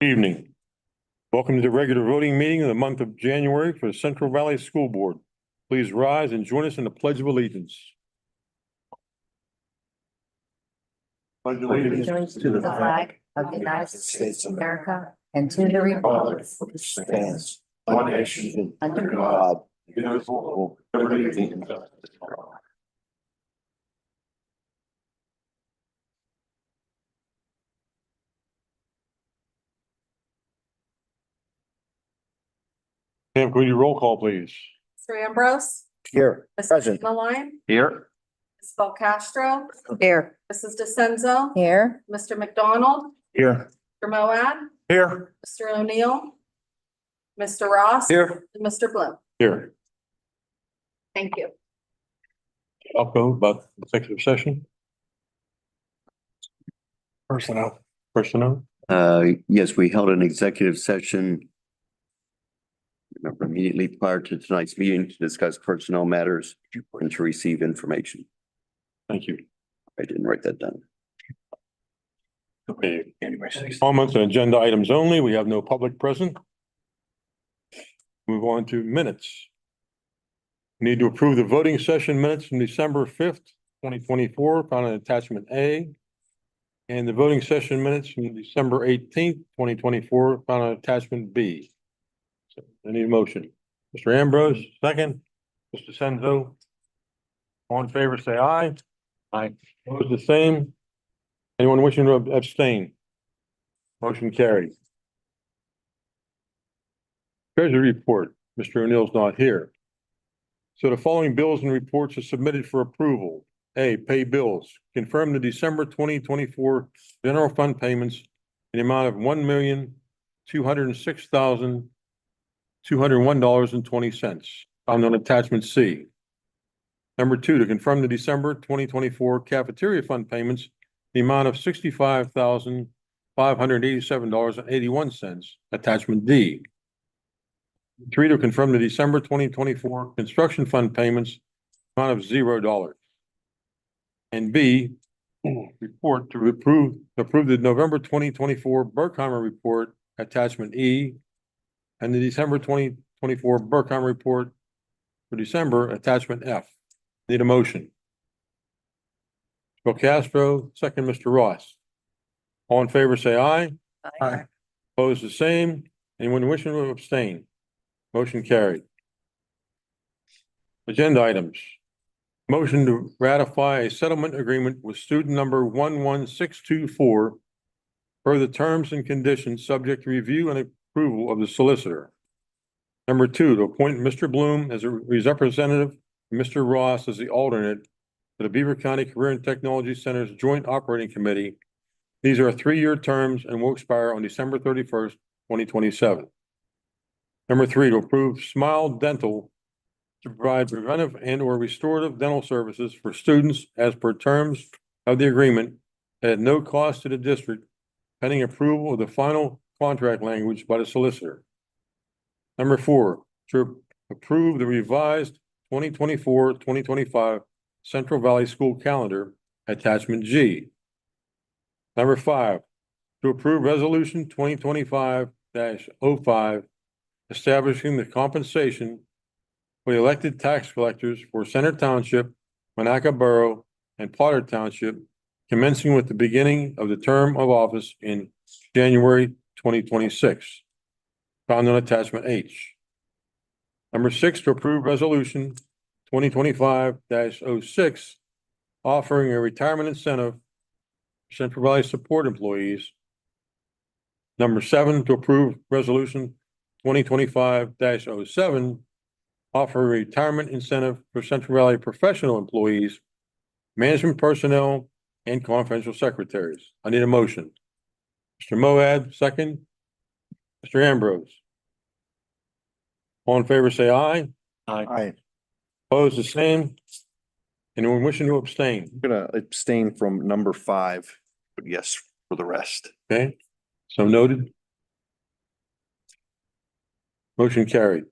Evening. Welcome to the regular voting meeting of the month of January for the Central Valley School Board. Please rise and join us in the Pledge of Allegiance. Pledge of Allegiance to the flag of the United States of America and to the republic which stands one nation under God, indivisible, with liberty and justice for all. Pam, could you roll call, please? Mr. Ambrose. Here, Mrs. present. Maline. Here. Ms. Belcastro. Here. Mrs. DeCenzo. Here. Mr. McDonald. Here. Mr. Moad. Here. Mr. O'Neill. Mr. Ross. Here. And Mr. Bloom. Here. Thank you. I'll go about executive session. Personnel. Yes, we held an executive session immediately prior to tonight's meeting to discuss personnel matters and to receive information. Thank you. I didn't write that down. Okay. Comments and agenda items only. We have no public present. Move on to minutes. We need to approve the voting session minutes from December 5th, 2024, found in attachment A. And the voting session minutes from December 18th, 2024, found on attachment B. So I need a motion. Mr. Ambrose, second. Mr. Senzo. All in favor, say aye. Aye. Opposed, the same. Anyone wishing to abstain? Motion carried. Treasury report. Mr. O'Neill's not here. So the following bills and reports are submitted for approval. A, pay bills. Confirm the December 2024 general fund payments in the amount of $1,206,201.20, found on attachment C. Number two, to confirm the December 2024 cafeteria fund payments in the amount of $65,587.81, attachment D. Three, to confirm the December 2024 construction fund payments amount of $0. And B, report to approve the November 2024 Berkheimer report, attachment E, and the December 2024 Berkheimer report for December, attachment F. Need a motion. Bill Castro, second, Mr. Ross. All in favor, say aye. Aye. Opposed, the same. Anyone wishing to abstain? Motion carried. Agenda items. Motion to ratify a settlement agreement with student number 11624 per the terms and conditions subject to review and approval of the solicitor. Number two, to appoint Mr. Bloom as a representative, Mr. Ross as the alternate for the Beaver County Career and Technology Center's Joint Operating Committee. These are 3-year terms and will expire on December 31st, 2027. Number three, to approve Smile Dental to provide preventive and or restorative dental services for students as per terms of the agreement at no cost to the district, pending approval of the final contract language by the solicitor. Number four, to approve the revised 2024-2025 Central Valley School Calendar, attachment G. Number five, to approve resolution 2025-05, establishing the compensation for the elected tax collectors for Center Township, Monaca Borough, and Potter Township, commencing with the beginning of the term of office in January 2026, found on attachment H. Number six, to approve resolution 2025-06, offering a retirement incentive for Central Valley support employees. Number seven, to approve resolution 2025-07, offer a retirement incentive for Central Valley professional employees, management personnel, and confidential secretaries. I need a motion. Mr. Moad, second. Mr. Ambrose. All in favor, say aye. Aye. Opposed, the same. Anyone wishing to abstain? I'm gonna abstain from number 5, but yes, for the rest. Okay, so noted. Motion carried.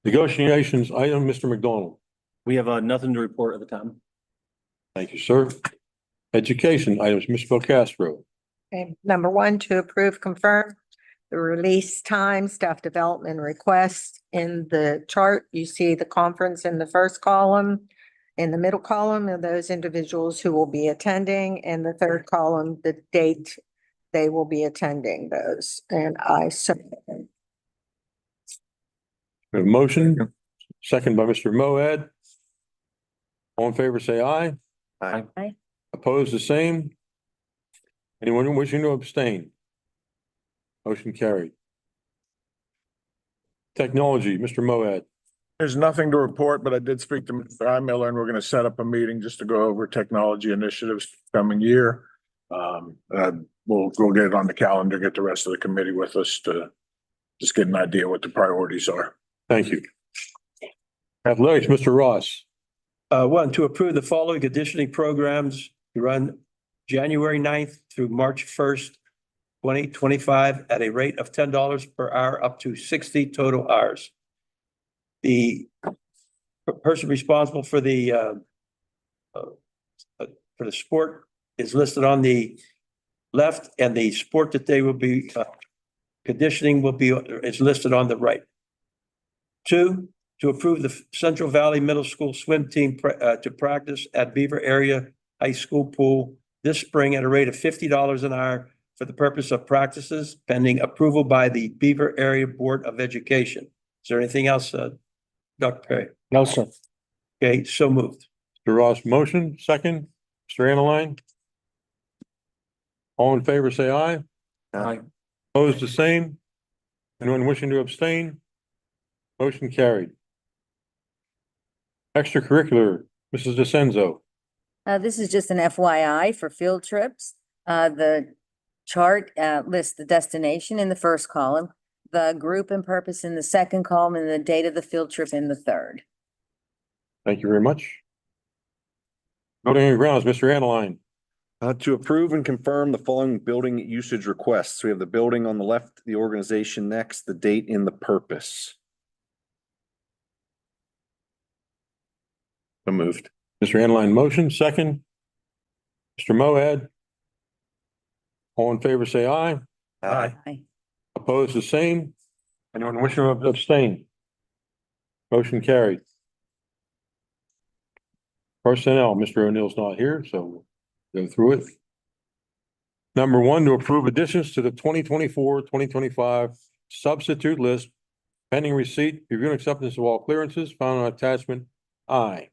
Negotiations item, Mr. McDonald. We have nothing to report at the time. Thank you, sir. Education items, Ms. Belcastro. Okay, number one, to approve, confirm the release time, staff development request. In the chart, you see the conference in the first column. In the middle column are those individuals who will be attending. In the third column, the date they will be attending those. And We have a motion, second by Mr. Moed. All in favor, say aye. Aye. Aye. Opposed, the same. Anyone wishing to abstain? Motion carried. Technology, Mr. Moed. There's nothing to report, but I did speak to Mr. Miller and we're going to set up a meeting just to go over technology initiatives coming year. We'll get it on the calendar, get the rest of the committee with us to just get an idea what the priorities are. Thank you. Athletics, Mr. Ross. One, to approve the following conditioning programs to run January 9th through March 1st, 2025 at a rate of $10 per hour up to 60 total hours. The person responsible for the sport is listed on the left, and the sport that they will be conditioning is listed on the right. Two, to approve the Central Valley Middle School swim team to practice at Beaver Area High School pool this spring at a rate of $50 an hour for the purpose of practices pending approval by the Beaver Area Board of Education. Is there anything else, Dr. Perry? No, sir. Okay, so moved. Mr. Ross, motion, second. Mr. Annaline. All in favor, say aye. Aye. Opposed, the same. Anyone wishing to abstain? Motion carried. Extracurricular, Mrs. DeCenzo. This is just an FYI for field trips. The chart lists the destination in the first column, the group and purpose in the second column, and the date of the field trip in the third. Thank you very much. Building and grounds, Mr. Annaline. To approve and confirm the following building usage requests. We have the building on the left, the organization next, the date and the purpose. So moved. Mr. Annaline, motion, second. Mr. Moed. All in favor, say aye. Aye. Opposed, the same. Anyone wishing to abstain? Motion carried. Personnel, Mr. O'Neill's not here, so we'll go through it. Number one, to approve additions to the 2024-2025 substitute list pending receipt, review and acceptance of all clearances found on attachment I.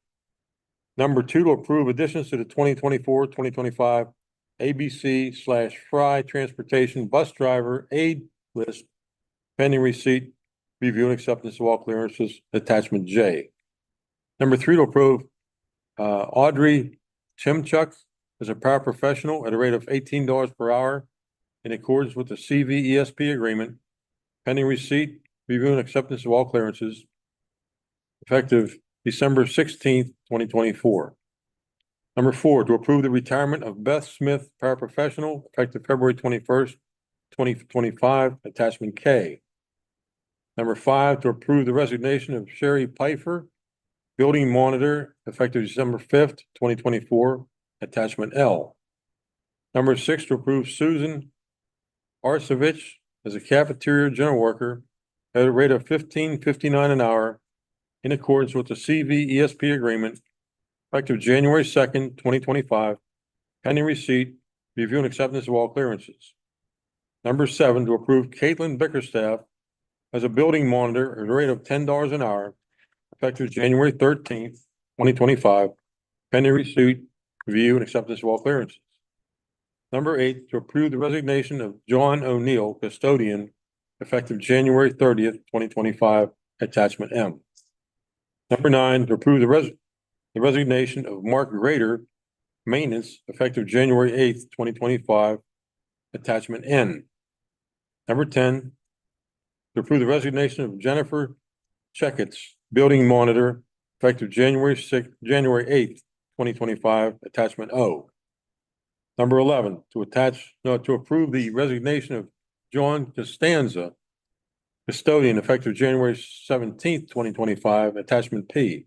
Number two, to approve additions to the 2024-2025 ABC/Fry Transportation Bus Driver Aid List pending receipt, review and acceptance of all clearances, attachment J. Number three, to approve Audrey Chimchuk as a paraprofessional at a rate of $18 per hour in accordance with the CVSD agreement, pending receipt, review and acceptance of all clearances, effective December 16th, 2024. Number four, to approve the retirement of Beth Smith, paraprofessional, effective February 21st, 2025, attachment K. Number five, to approve the resignation of Sherry Pfeiffer, building monitor, effective December 5th, 2024, attachment L. Number six, to approve Susan Arsovich as a cafeteria general worker at a rate of $15.59 an hour in accordance with the CVSD agreement, effective January 2nd, 2025, pending receipt, review and acceptance of all clearances. Number seven, to approve Caitlin Bickerstaff as a building monitor at a rate of $10 an hour, effective January 13th, 2025, pending receipt, review and acceptance of all clearances. Number eight, to approve the resignation of John O'Neill, custodian, effective January 30th, 2025, attachment M. Number nine, to approve the resignation of Mark Grader, maintenance, effective January 8th, 2025, attachment N. Number 10, to approve the resignation of Jennifer Checketts, building monitor, effective January 8th, 2025, attachment O. Number 11, to approve the resignation of John Costanza, custodian, effective January 17th, 2025, attachment P.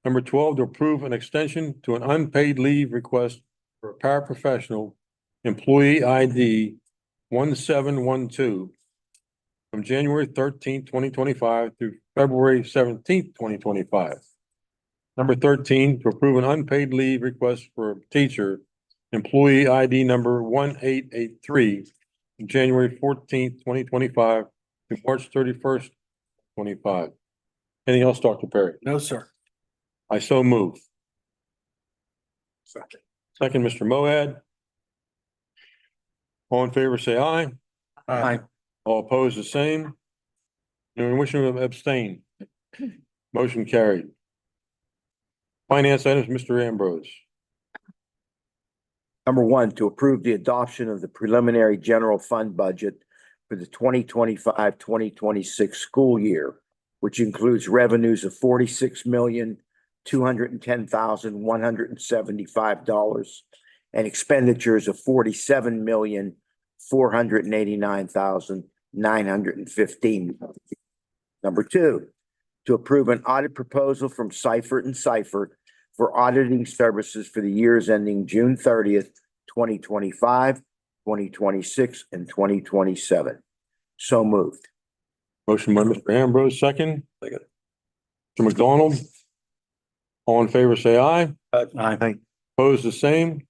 Number 12, to approve an extension to an unpaid leave request for a paraprofessional employee ID 1712 from January 13th, 2025 through February 17th, 2025. Number 13, to approve an unpaid leave request for a teacher, employee ID number 1883 from January 14th, 2025 to March 31st, 25. Anything else, Dr. Perry? No, sir. I so move. Second. Second, Mr. Moad. All in favor, say aye. Aye. All opposed, the same. Anyone wishing to abstain? Motion carried. Finance items, Mr. Ambrose. Number one, to approve the adoption of the preliminary general fund budget for the 2025-2026 school year, which includes revenues of $46,210,175 and expenditures of $47,489,915. Number two, to approve an audit proposal from Seifert and Seifert for auditing services for the years ending June 30th, 2025, 2026, and 2027. So moved. Motion by Mr. Ambrose, second. Second. Mr. McDonald. All in favor, say aye. Aye. Opposed, the same.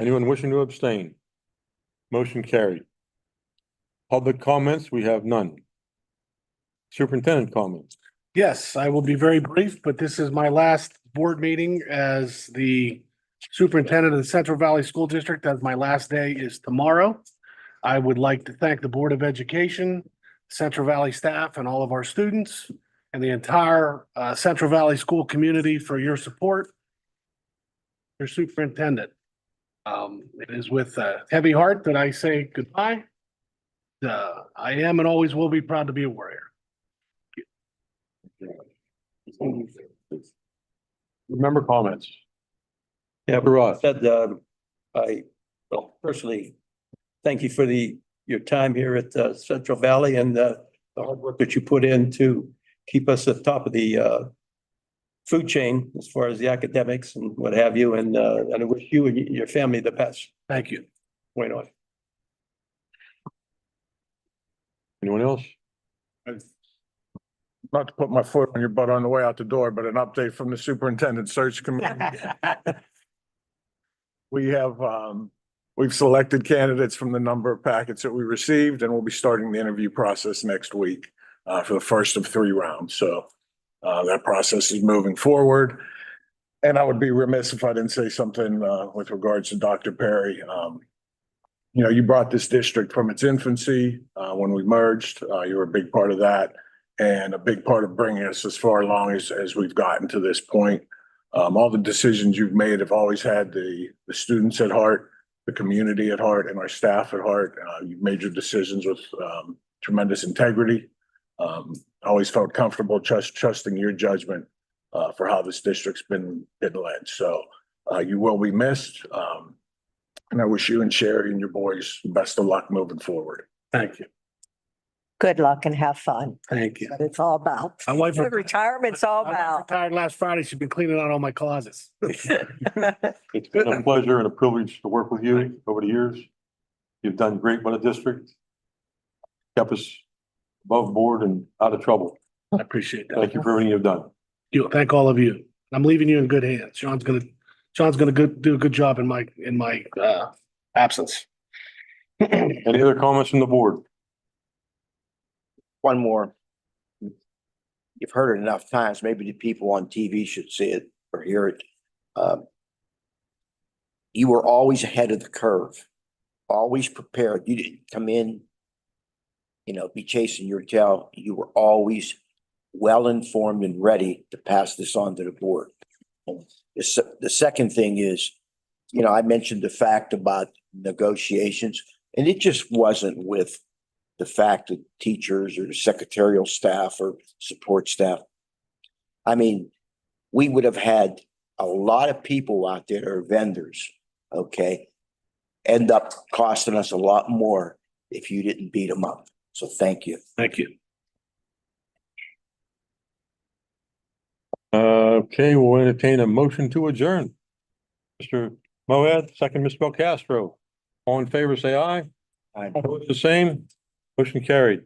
Anyone wishing to abstain? Motion carried. Public comments, we have none. Superintendent comments. Yes, I will be very brief, but this is my last board meeting as the superintendent of the Central Valley School District, as my last day is tomorrow. I would like to thank the Board of Education, Central Valley staff, and all of our students, and the entire Central Valley school community for your support. Your superintendent. It is with a heavy heart that I say goodbye. I am and always will be proud to be a Warrior. Member comments. Yeah, Mr. Ross. said, well, personally, thank you for your time here at Central Valley and the hard work that you put in to keep us at the top of the food chain as far as the academics and what have you. And I wish you and your family the best. Thank you. Wait on. Anyone else? Not to put my foot on your butt on the way out the door, but an update from the superintendent search committee. We have, we've selected candidates from the number of packets that we received, and we'll be starting the interview process next week for the first of 3 rounds. So that process is moving forward. And I would be remiss if I didn't say something with regards to Dr. Perry. You know, you brought this district from its infancy when we merged. You were a big part of that and a big part of bringing us as far along as we've gotten to this point. All the decisions you've made have always had the students at heart, the community at heart, and our staff at heart. You've made your decisions with tremendous integrity. Always felt comfortable trusting your judgment for how this district's been led. So you will be missed. And I wish you and Sherry and your boys the best of luck moving forward. Thank you. Good luck and have fun. Thank you. What it's all about. My wife What retirement's all I got about. retired last Friday. She's been cleaning out all my closets. It's been a pleasure and a privilege to work with you over the years. You've done great by the district. Kept us above board and out of trouble. I appreciate that. Thank you for everything you've done. Thank all of you. I'm leaving you in good hands. Sean's gonna do a good job in my absence. Any other comments from the board? One more. You've heard it enough times. Maybe the people on TV should see it or hear it. You were always ahead of the curve, always prepared. You didn't come in, be chasing your tail. You were always well-informed and ready to pass this on to the board. And the second thing is, I mentioned the fact about negotiations, and it just wasn't with the fact that teachers or the secretarial staff or support staff. I mean, we would have had a lot of people out there that are vendors, okay, end up costing us a lot more if you didn't beat them up. So thank you. Thank you. Okay, we'll entertain a motion to adjourn. Mr. Moed, second, Ms. Belcastro. All in favor, say aye. Aye. Opposed, the same. Motion carried.